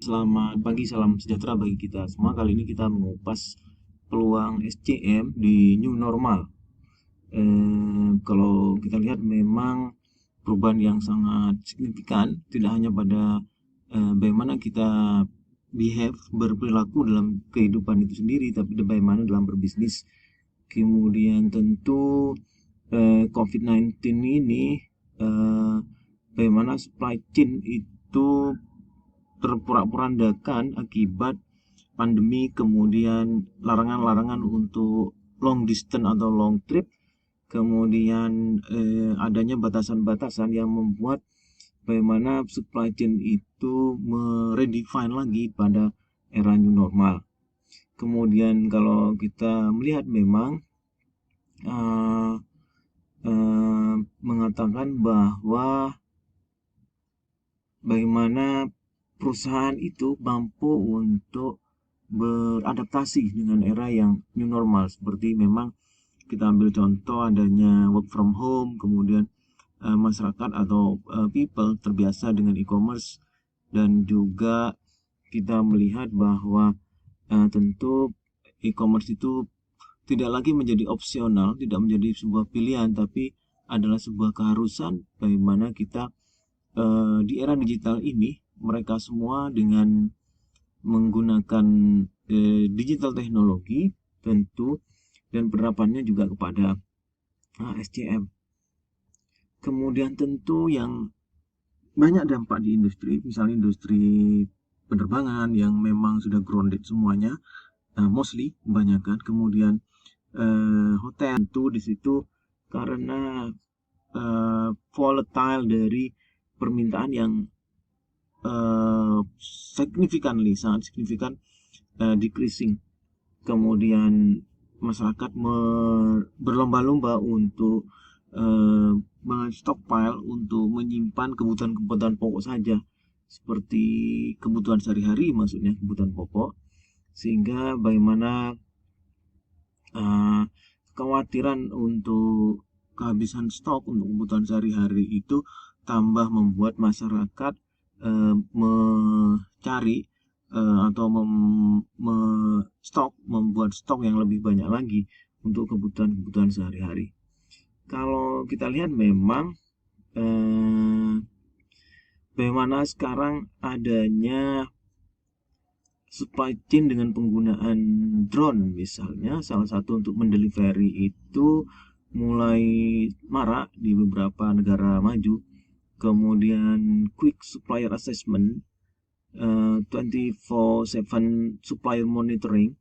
Selamat pagi, salam sejahtera bagi kita semua. Kali ini kita mengupas peluang SCM di new normal. Kalau kita lihat memang perubahan yang sangat signifikan, tidak hanya pada bagaimana kita berperilaku dalam kehidupan itu sendiri, tapi bagaimana dalam berbisnis. Kemudian tentu COVID-19 ini, eh, bagaimana supply chain itu terporak-porandakan akibat pandemi, kemudian larangan-larangan untuk long distance atau long trip, kemudian adanya batasan-batasan yang membuat bagaimana supply chain itu meredefine lagi pada era new normal. Kemudian kalau kita melihat memang uh, mengatakan bahwa bagaimana perusahaan itu mampu untuk beradaptasi dengan era yang new normal, seperti memang kita ambil contoh adanya work from home, kemudian masyarakat atau people terbiasa dengan e-commerce, dan juga kita melihat bahwa tentu e-commerce itu tidak lagi menjadi opsional, tidak menjadi sebuah pilihan, tapi adalah sebuah keharusan bagaimana kita di era digital ini, mereka semua dengan menggunakan digital teknologi tentu, dan penerapannya juga kepada SCM. Kemudian tentu yang banyak dampak di industri, misalnya industri penerbangan yang memang sudah grounded semuanya, mostly kebanyakan. Kemudian hotel tentu di situ karena volatile dari permintaan yang sangat signifikan decreasing. Kemudian masyarakat berlomba-lomba untuk stockpile, untuk menyimpan kebutuhan-kebutuhan pokok saja, seperti kebutuhan sehari-hari, maksudnya kebutuhan pokok, sehingga bagaimana uh, kekhawatiran untuk kehabisan stok untuk kebutuhan sehari-hari itu tambah membuat masyarakat mencari atau membuat stok yang lebih banyak lagi untuk kebutuhan-kebutuhan sehari-hari. Kalau kita lihat memang eh, bagaimana sekarang adanya supply chain dengan penggunaan drone, misalnya salah satu untuk mendelivery itu mulai marak di beberapa negara maju. Kemudian quick supplier assessment, 24/7 supplier monitoring,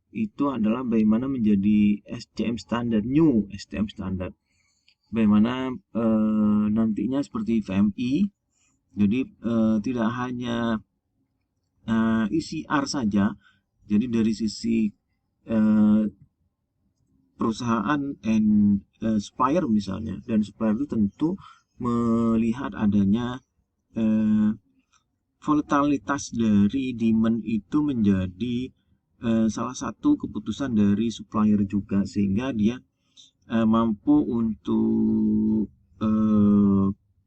itu adalah bagaimana menjadi SCM standar, new SCM standar. Bagaimana nantinya seperti VMI, jadi tidak hanya ECR saja, jadi dari sisi uh, perusahaan and supplier misalnya, dan supplier itu tentu melihat adanya uh, volatilitas dari demand itu menjadi salah satu keputusan dari supplier juga, sehingga dia mampu untuk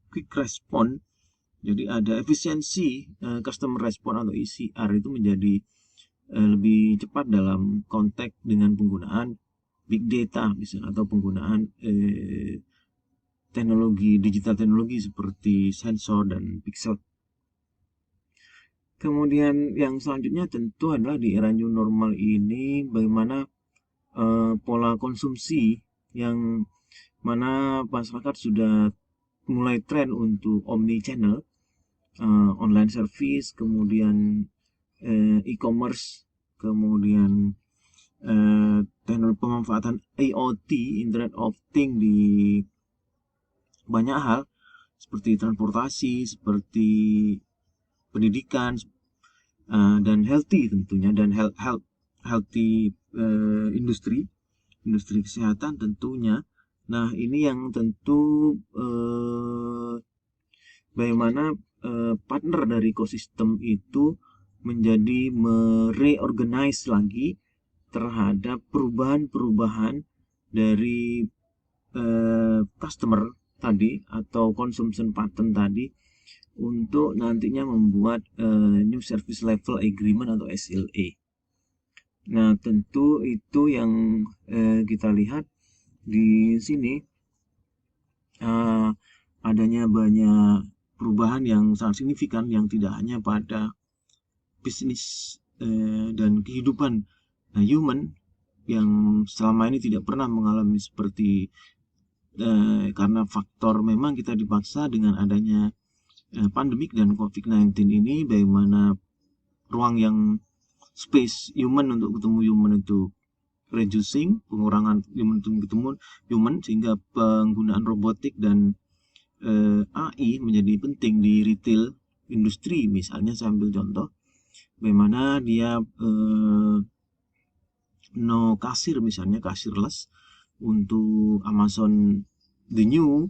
quick respon. Jadi ada efisiensi customer respon atau ECR itu menjadi lebih cepat dalam konteks dengan penggunaan big data misalnya, atau penggunaan digital teknologi seperti sensor dan pixel. Kemudian yang selanjutnya tentu adalah di era new normal ini bagaimana pola konsumsi, yang mana masyarakat sudah mulai tren untuk omni channel, online service, kemudian e-commerce, kemudian teknologi pemanfaatan IoT, Internet of Things, di banyak hal seperti transportasi, seperti pendidikan, dan healthy tentunya, dan healthy industri kesehatan tentunya. Nah, ini yang tentu bagaimana partner dari ekosistem itu menjadi mereorganize lagi terhadap perubahan-perubahan dari customer tadi atau consumption pattern tadi, untuk nantinya membuat New Service Level Agreement atau SLA. Nah, tentu itu yang kita lihat di sini, adanya banyak perubahan yang sangat signifikan yang tidak hanya pada bisnis dan kehidupan human yang selama ini tidak pernah mengalami seperti karena faktor memang kita dipaksa dengan adanya pandemik dan COVID-19 ini, bagaimana ruang yang space human untuk ketemu human itu reducing, pengurangan human untuk ketemu human, sehingga penggunaan robotik dan AI menjadi penting di retail industri. Misalnya saya ambil contoh bagaimana dia no kasir, misalnya cashless untuk Amazon the new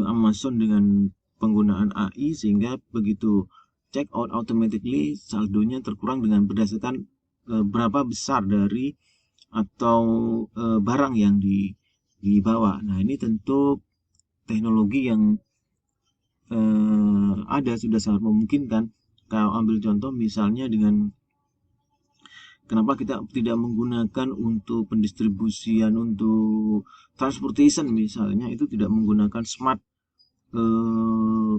Amazon dengan penggunaan AI, sehingga begitu check out automatically saldonya terkurang dengan berdasarkan berapa besar dari atau barang yang dibawa. Nah, ini tentu teknologi yang ada sudah sangat memungkinkan. Kalau ambil contoh misalnya dengan kenapa kita tidak menggunakan untuk pendistribusian, untuk transportation misalnya, itu tidak menggunakan smart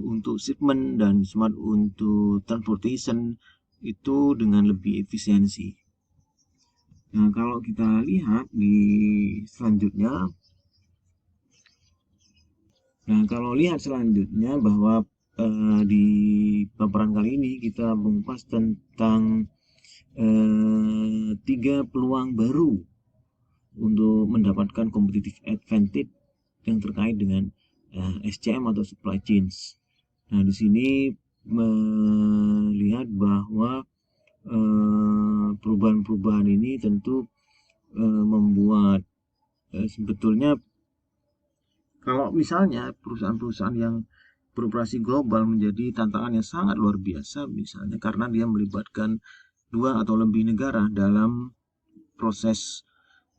untuk shipment dan smart untuk transportation itu dengan lebih efisiensi. Nah, kalau kita lihat di selanjutnya, bahwa di paparan kali ini kita mengupas tentang 3 peluang baru untuk mendapatkan competitive advantage yang terkait dengan SCM atau supply chains. Nah, di sini melihat bahwa perubahan-perubahan ini tentu membuat sebetulnya kalau misalnya perusahaan-perusahaan yang beroperasi global menjadi tantangan yang sangat luar biasa, misalnya karena dia melibatkan 2 atau lebih negara dalam proses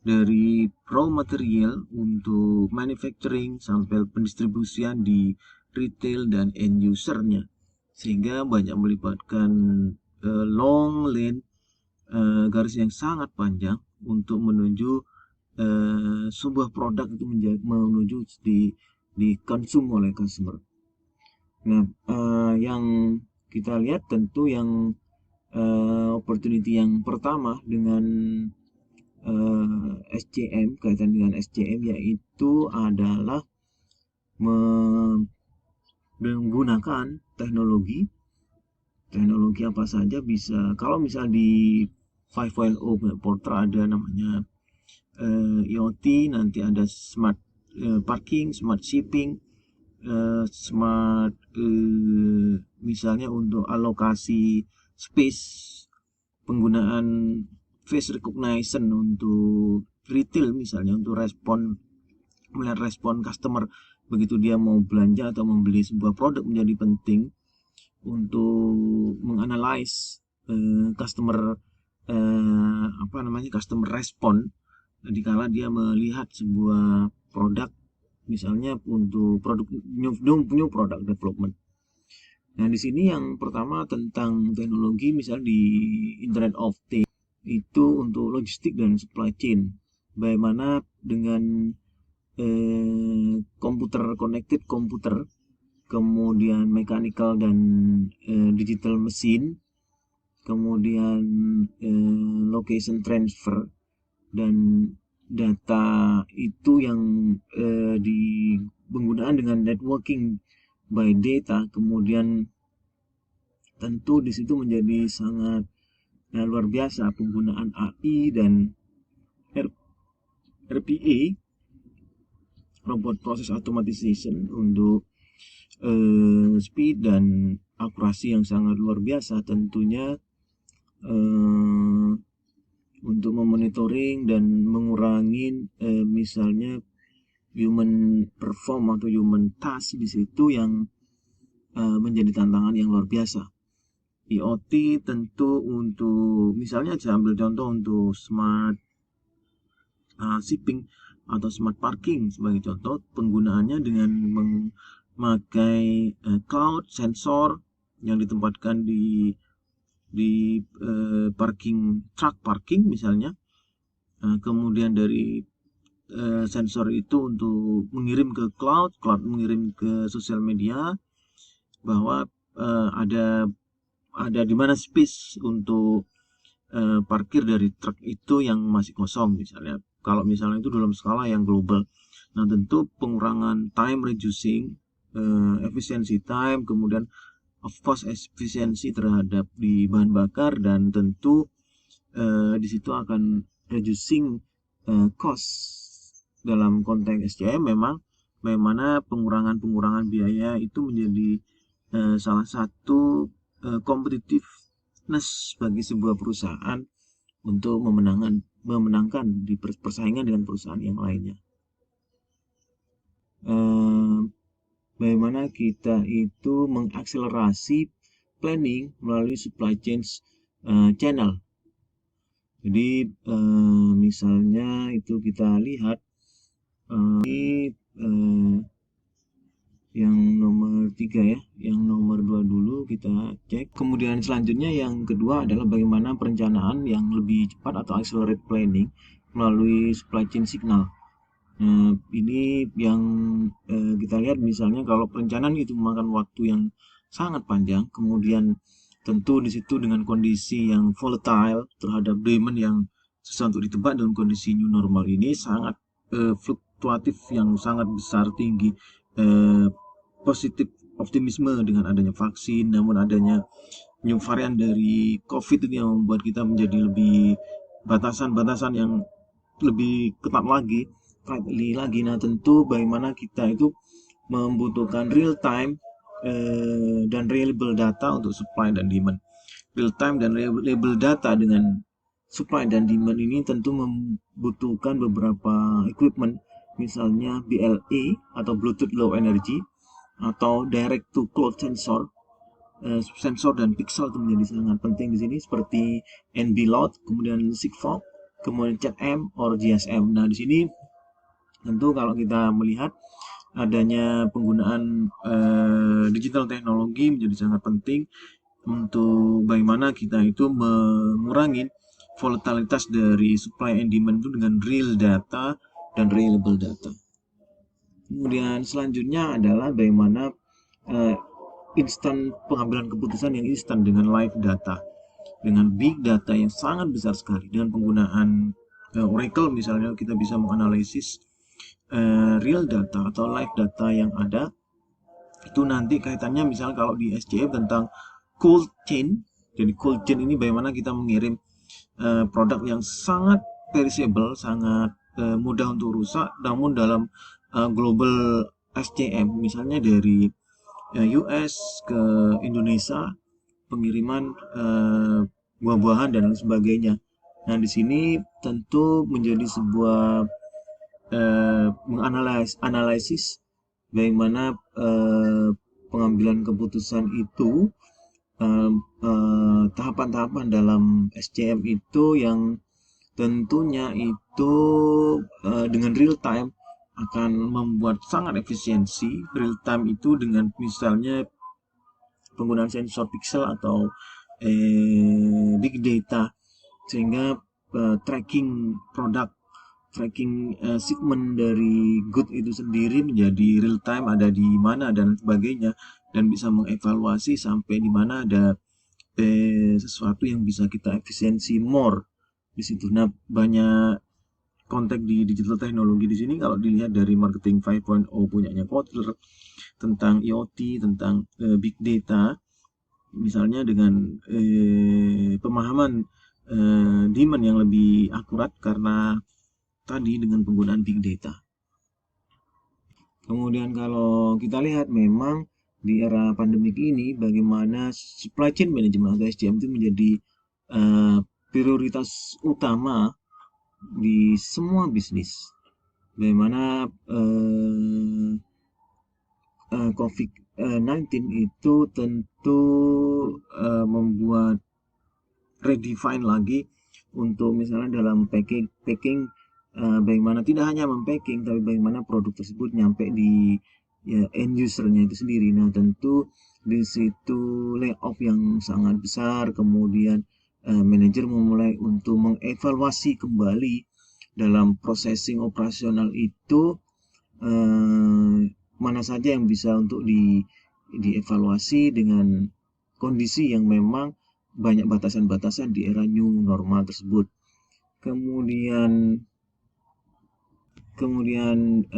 dari raw material untuk manufacturing sampai pendistribusian di retail dan end usernya, sehingga banyak melibatkan long lane, garis yang sangat panjang untuk menuju sebuah produk itu menuju di konsum oleh customer. Nah, yang kita lihat tentu yang opportunity yang pertama dengan SCM, kaitan dengan SCM, yaitu adalah menggunakan teknologi apa saja bisa. Kalau misal di 5.0 Porter ada namanya IoT, nanti ada smart parking, smart shipping, smart misalnya untuk alokasi space, penggunaan face recognition untuk retail misalnya, untuk melihat respon customer begitu dia mau belanja atau membeli sebuah produk, menjadi penting untuk menganalize customer customer respon dikala dia melihat sebuah produk, misalnya untuk produk new product development. Nah, di sini yang pertama tentang teknologi, misalnya di Internet of Things itu untuk logistik dan supply chain. Bagaimana dengan connected komputer, kemudian mechanical dan digital mesin, kemudian location transfer dan data itu yang di penggunaan dengan networking by data, kemudian tentu di situ menjadi sangat luar biasa penggunaan AI dan RPA, robot process automation, untuk speed dan akurasi yang sangat luar biasa tentunya untuk memonitoring dan mengurangi misalnya human perform atau human task di situ yang menjadi tantangan yang luar biasa. IoT tentu untuk misalnya saya ambil contoh untuk smart shipping atau smart parking sebagai contoh, penggunaannya dengan memakai cloud sensor yang ditempatkan di truck parking misalnya. Kemudian dari sensor itu untuk mengirim ke cloud mengirim ke sosial media bahwa ada di mana space untuk parkir dari truk itu yang masih kosong misalnya. Kalau misalnya itu dalam skala yang global. Nah, tentu pengurangan time reducing, efisiensi time, kemudian of course efisiensi terhadap di bahan bakar, dan tentu di situ akan reducing cost dalam konteks SCM. Memang bagaimana pengurangan biaya itu menjadi salah satu competitiveness bagi sebuah perusahaan untuk memenangkan di persaingan dengan perusahaan yang lainnya. Bagaimana kita itu mengakselerasi planning melalui supply chain channel. Jadi misalnya itu kita lihat ini yang nomor 3 ya, yang nomor 2 dulu kita cek. Kemudian selanjutnya yang kedua adalah bagaimana perencanaan yang lebih cepat atau accelerate planning melalui supply chain signal. Ini yang kita lihat misalnya kalau perencanaan itu memakan waktu yang sangat panjang, kemudian tentu di situ dengan kondisi yang volatile terhadap demand yang susah untuk ditebak dalam kondisi new normal ini, sangat fluktuatif yang sangat besar, tinggi, positif optimisme dengan adanya vaksin, namun adanya new varian dari COVID ini yang membuat kita menjadi lebih batasan-batasan yang lebih ketat lagi, Nah, tentu bagaimana kita itu membutuhkan real time dan reliable data untuk supply dan demand. Real time dan reliable data dengan supply dan demand ini tentu membutuhkan beberapa equipment, misalnya BLE atau Bluetooth Low Energy atau direct to cloud sensor. Sensor dan pixel itu menjadi sangat penting di sini, seperti NB-Load, kemudian Sigfox, kemudian ZM or GSM. Nah, di sini tentu kalau kita melihat adanya penggunaan digital teknologi menjadi sangat penting untuk bagaimana kita itu mengurangi volatilitas dari supply and demand itu dengan real data dan reliable data. Kemudian selanjutnya adalah bagaimana instan pengambilan keputusan yang instan dengan live data, dengan big data yang sangat besar sekali. Dengan penggunaan Oracle misalnya, kita bisa menganalisis real data atau live data yang ada. Itu nanti kaitannya misalnya kalau di SCM tentang cold chain. Jadi cold chain ini bagaimana kita mengirim produk yang sangat perishable, sangat mudah untuk rusak, namun dalam global SCM, misalnya dari US ke Indonesia, pengiriman buah-buahan dan lain sebagainya. Nah, di sini tentu menjadi sebuah menganalisis bagaimana pengambilan keputusan itu, tahapan-tahapan dalam SCM itu yang tentunya itu dengan real time akan membuat sangat efisiensi. Real time itu dengan misalnya penggunaan sensor pixel atau big data, sehingga tracking produk, tracking shipment dari good itu sendiri menjadi real time, ada di mana dan sebagainya, dan bisa mengevaluasi sampai di mana ada sesuatu yang bisa kita efisiensi more di situ. Nah, banyak konteks di digital teknologi di sini kalau dilihat dari marketing 5.0 punyanya Kotler tentang IoT, tentang big data, misalnya dengan pemahaman demand yang lebih akurat karena tadi dengan penggunaan big data. Kemudian kalau kita lihat memang di era pandemik ini bagaimana supply chain management atau SCM itu menjadi prioritas utama di semua bisnis. Bagaimana COVID-19 itu tentu membuat redefine lagi untuk misalnya dalam packing bagaimana tidak hanya mempacking, tapi bagaimana produk tersebut nyampe di ya end usernya itu sendiri. Nah, tentu di situ layoff yang sangat besar, kemudian manajer memulai untuk mengevaluasi kembali dalam processing operasional itu, eh, mana saja yang bisa untuk dievaluasi dengan kondisi yang memang banyak batasan-batasan di era new normal tersebut. Kemudian kemudian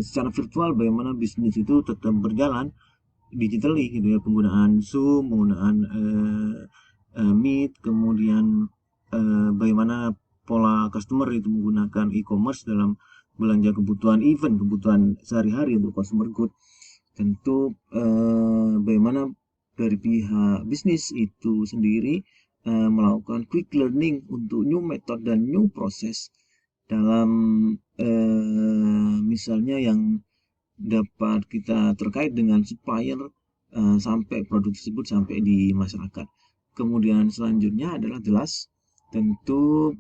secara virtual bagaimana bisnis itu tetap berjalan digitally gitu ya, penggunaan Zoom, penggunaan Meet, kemudian bagaimana pola customer itu menggunakan e-commerce dalam belanja kebutuhan, event kebutuhan sehari-hari untuk consumer good. Tentu bagaimana dari pihak bisnis itu sendiri melakukan quick learning untuk new method dan new proses dalam misalnya yang dapat kita terkait dengan supplier sampai produk tersebut sampai di masyarakat. Kemudian selanjutnya adalah jelas tentu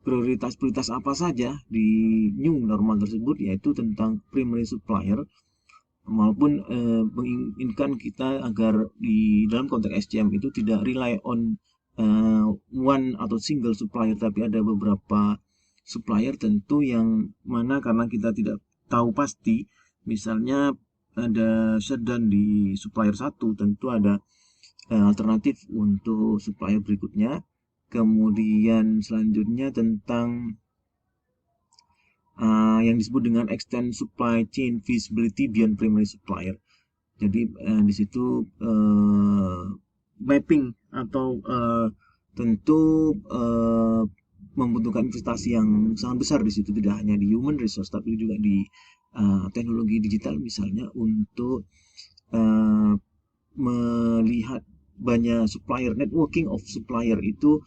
prioritas-prioritas apa saja di new normal tersebut, yaitu tentang primary supplier, maupun menginginkan kita agar di dalam konteks SCM itu tidak rely on one atau single supplier, tapi ada beberapa supplier tentu yang mana karena kita tidak tahu pasti, misalnya ada shutdown di supplier satu, tentu ada alternatif untuk supplier berikutnya. Kemudian selanjutnya tentang yang disebut dengan extend supply chain visibility beyond primary supplier. Jadi di situ mapping atau tentu membutuhkan investasi yang sangat besar di situ, tidak hanya di human resource tapi juga di teknologi digital misalnya, untuk melihat banyak supplier, networking of supplier itu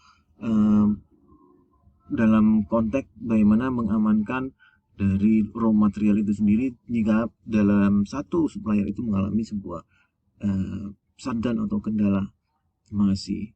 dalam konteks bagaimana mengamankan dari raw material itu sendiri jika dalam satu supplier itu mengalami sebuah shutdown atau kendala. Terima kasih.